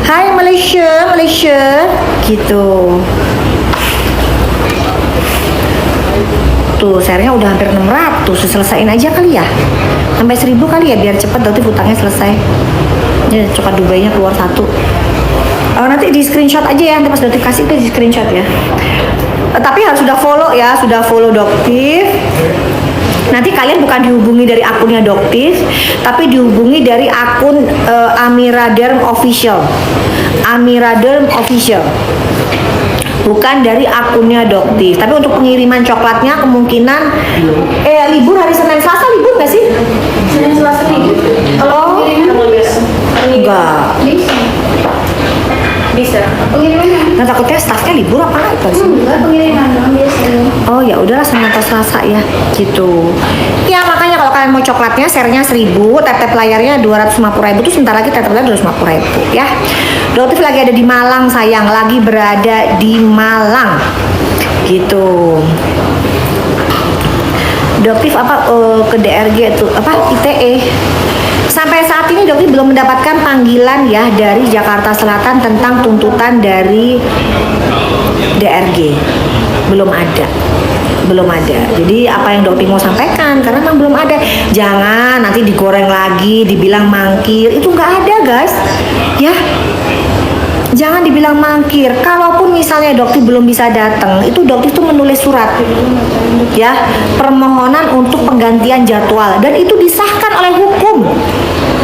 Hai Malaysia, Malaysia. Gitu. Tuh, share-nya udah hampir 600. Selesaiin aja kali ya. Sampai 1000 kali ya biar cepet nanti utangnya selesai. Ya, coklat Dubai-nya keluar satu. Nanti di screenshot aja ya, nanti pas notifikasi itu di screenshot ya. Tapi harus sudah follow ya, sudah follow Doktif. Nanti kalian bukan dihubungi dari akunnya Doktif, tapi dihubungi dari akun Amira Derm Official. Amira Derm Official. Bukan dari akunnya Doktif. Tapi untuk pengiriman coklatnya kemungkinan libur hari Senin Selasa libur nggak sih? Senin Selasa nih. Halo? Enggak. Bisa. Pengiriman. Nah takutnya staffnya libur apa nggak sih? Enggak, pengiriman doang biasanya. Oh ya udahlah Senin atau Selasa ya gitu. Ya makanya kalau kalian mau coklatnya share-nya 1000, tap layarnya 250.000 tuh sebentar lagi tap layar 250.000 ya. Doktif lagi ada di Malang sayang, lagi berada di Malang gitu. Doktif apa ke DRG tuh apa ITE. Sampai saat ini Doktif belum mendapatkan panggilan ya dari Jakarta Selatan tentang tuntutan dari DRG. Belum ada. Jadi apa yang Doktif mau sampaikan karena memang belum ada. Jangan nanti digoreng lagi, dibilang mangkir. Itu nggak ada, guys. Ya. Jangan dibilang mangkir. Kalaupun misalnya Doktif belum bisa datang, itu Doktif tuh menulis surat ya, permohonan untuk penggantian jadwal dan itu disahkan oleh hukum.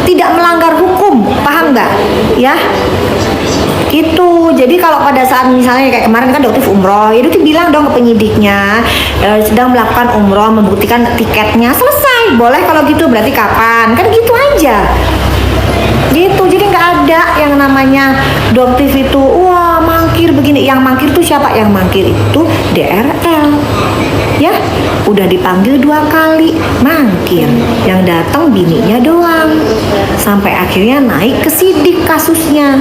Tidak melanggar hukum, paham nggak? Ya. Itu. Jadi kalau pada saat misalnya kayak kemarin kan Doktif umroh, ya Doktif bilang dong ke penyidiknya sedang melakukan umroh, membuktikan tiketnya, selesai. Boleh kalau gitu, berarti kapan? Kan gitu aja. Gitu, jadi nggak ada yang namanya Doktif itu wah mangkir begini. Yang mangkir tuh siapa? Yang mangkir itu DRL ya, udah dipanggil 2 kali mangkir, yang datang bininya doang sampai akhirnya naik ke sidik kasusnya.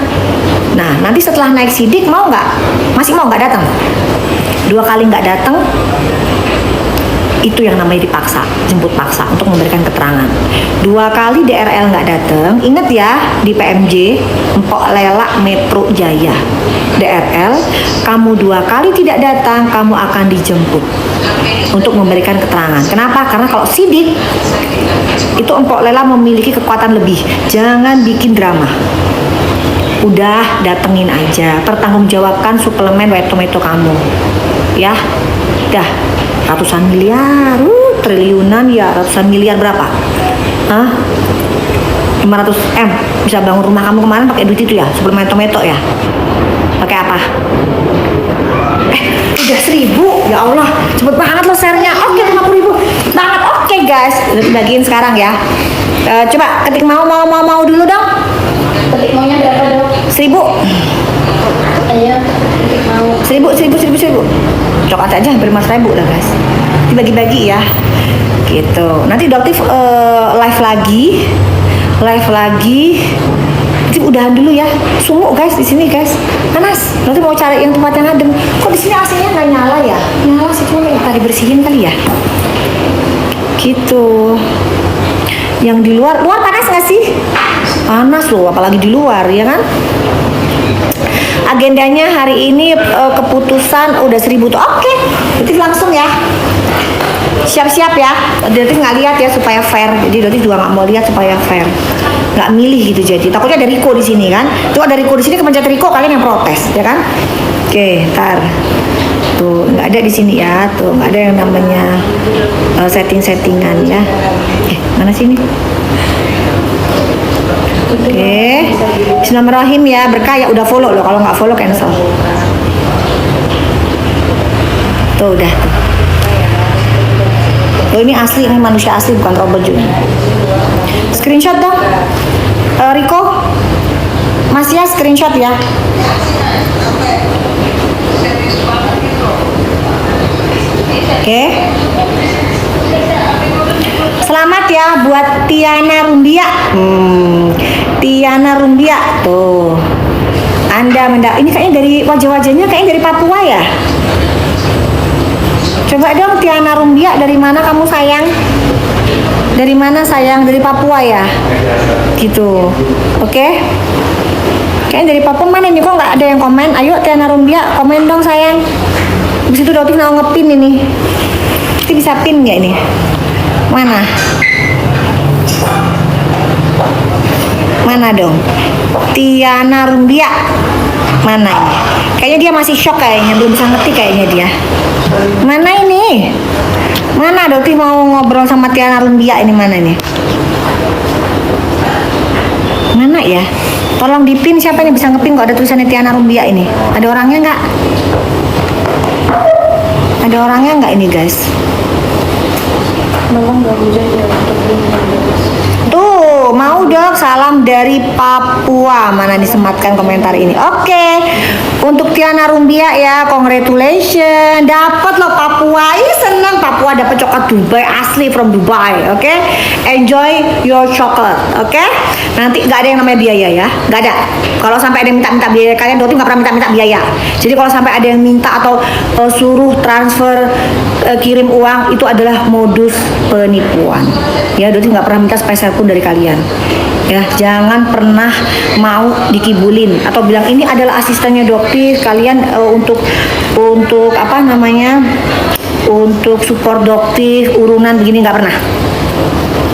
Nah nanti setelah naik sidik mau nggak, masih mau nggak datang? 2 kali nggak datang, itu yang namanya dipaksa, jemput paksa untuk memberikan keterangan. 2 kali DRL nggak datang, inget ya di PMJ Empok Lela Metro Jaya. DRL, kamu 2 kali tidak datang, kamu akan dijemput untuk memberikan keterangan. Kenapa? Karena kalau sidik itu Empok Lela memiliki kekuatan lebih. Jangan bikin drama. Udah datengin aja, pertanggungjawabkan suplemen White Tomato kamu. Ya, dah. Ratusan miliar, triliunan ya, ratusan miliar berapa? 500 M bisa bangun rumah kamu kemarin pakai duit itu ya, suplemen tomato ya. Pakai apa? Udah 1000, ya Allah, cepet banget loh share-nya. Oke, 50.000 banget. Oke guys, udah dibagiin sekarang ya. Coba ketik mau dulu dong. Ketik maunya berapa dong? 1000. Ayo, ketik mau. 1000. Coklat aja hampir 5.000 lah guys. Dibagi-bagi ya. Gitu. Nanti Doktif live lagi. Nanti udahan dulu ya. Sumuk guys di sini guys. Panas. Nanti mau cari yang tempat yang adem. Kok di sini AC-nya nggak nyala ya? Nyala sih, cuma tadi bersihin kali ya. Gitu. Yang di luar panas nggak sih? Panas loh, apalagi di luar ya kan? Agendanya hari ini keputusan udah 1000 tuh. Oke, berarti langsung ya. Siap-siap ya. Berarti nggak lihat ya supaya fair. Jadi Doti juga nggak mau lihat supaya fair. Nggak milih gitu jadi. Takutnya ada Riko di sini kan. Tuh ada Riko di sini, kepencet Riko kalian yang protes ya kan. Oke, ntar. Tuh nggak ada di sini ya. Tuh nggak ada yang namanya setting-settingan ya. Mana sini? Oke, Bismillahirrahmanirrahim ya, berkah ya, udah follow loh, kalau nggak follow cancel. Tuh udah tuh. Tuh ini asli, ini manusia asli bukan robot juga. Screenshot dong, Riko, Mas ya screenshot ya. Oke. Selamat ya buat Tiana Rumbia. Tiana Rumbia tuh. Ini kayaknya dari wajah-wajahnya kayaknya dari Papua ya. Coba dong Tiana Rumbia, dari mana kamu sayang? Dari mana sayang? Dari Papua ya? Gitu. Oke? Kayaknya dari Papua mana nih, kok nggak ada yang komen? Ayo Tiana Rumbia, komen dong sayang. Habis itu Doktif mau ngepin ini. Kita bisa pin nggak ini? Mana? Mana dong? Tiana Rumbia. Mana ini? Kayaknya dia masih shock kayaknya, belum bisa ngerti kayaknya dia. Mana ini? Mana Doktif mau ngobrol sama Tiana Rumbia ini, mana nih? Mana ya? Tolong dipin, siapa yang bisa ngepin kok ada tulisannya Tiana Rumbia ini? Ada orangnya nggak? Ada orangnya nggak ini guys? Memang nggak hujan ya untuk Tuh, mau dok, salam dari Papua. Mana disematkan komentar ini? Oke, untuk Tiana Rumbia ya, congratulations, dapat loh Papua. Ih senang, Papua dapat coklat Dubai asli from Dubai. Oke, enjoy your chocolate. Oke, nanti nggak ada yang namanya biaya ya, nggak ada. Kalau sampai ada yang minta biaya, kalian Doti nggak pernah minta biaya. Jadi kalau sampai ada yang minta atau suruh transfer kirim uang, itu adalah modus penipuan. Ya, Doti nggak pernah minta spesial pun dari kalian. Ya, jangan pernah mau dikibulin atau bilang ini adalah asistennya Doktif, kalian untuk apa namanya? Untuk support Doktif, urunan begini nggak pernah.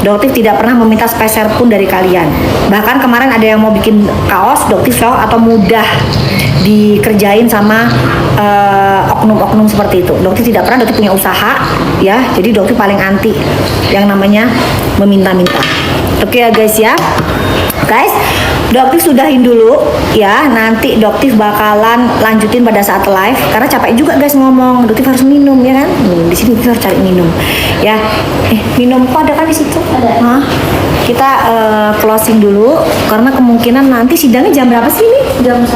Doktif tidak pernah meminta spesial pun dari kalian. Bahkan kemarin ada yang mau bikin kaos Doktif show atau mudah dikerjain sama oknum-oknum seperti itu. Doktif tidak pernah, Doktif punya usaha ya. Jadi Doktif paling anti yang namanya meminta-minta. Oke ya guys ya. Guys, Doktif sudahin dulu ya. Nanti Doktif bakalan lanjutin pada saat live karena capek juga guys ngomong. Doktif harus minum ya kan? Di sini Doktif harus cari minum. Ya. Minum kok ada kan di situ? Ada. Hah? Kita closing dulu karena kemungkinan nanti sidangnya jam berapa sih ini? jam 1.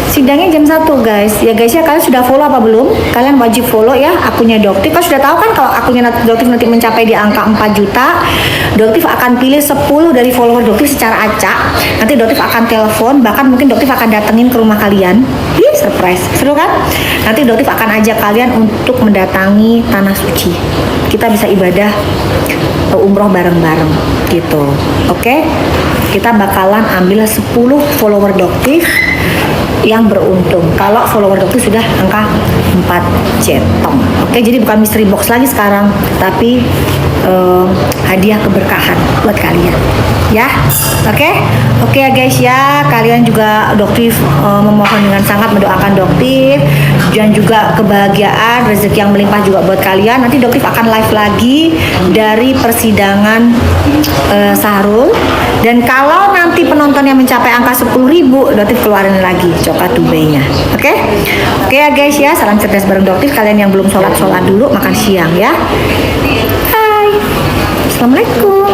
Sidangnya jam 1 guys. Ya guys ya, kalian sudah follow apa belum? Kalian wajib follow ya akunnya Doktif. Kalian sudah tahu kan kalau akunnya Doktif nanti mencapai di angka 4 juta, Doktif akan pilih 10 dari follower Doktif secara acak. Nanti Doktif akan telepon, bahkan mungkin Doktif akan datengin ke rumah kalian. Ih, surprise. Seru kan? Nanti Doktif akan ajak kalian untuk mendatangi tanah suci. Kita bisa ibadah umroh bareng-bareng gitu. Oke? Kita bakalan ambil 10 follower Doktif yang beruntung kalau follower Doktif sudah angka 4 jetong. Oke, jadi bukan mystery box lagi sekarang, tapi hadiah keberkahan buat kalian ya. Oke ya guys ya, kalian juga Doktif memohon dengan sangat mendoakan Doktif dan juga kebahagiaan, rezeki yang melimpah juga buat kalian. Nanti Doktif akan live lagi dari persidangan Sahrul, dan kalau nanti penontonnya mencapai angka 10.000, Doktif keluarin lagi coklat Dubai-nya. Oke ya guys ya, salam cerdas bareng Doktif. Kalian yang belum sholat dulu, makan siang ya. Hai, assalamualaikum.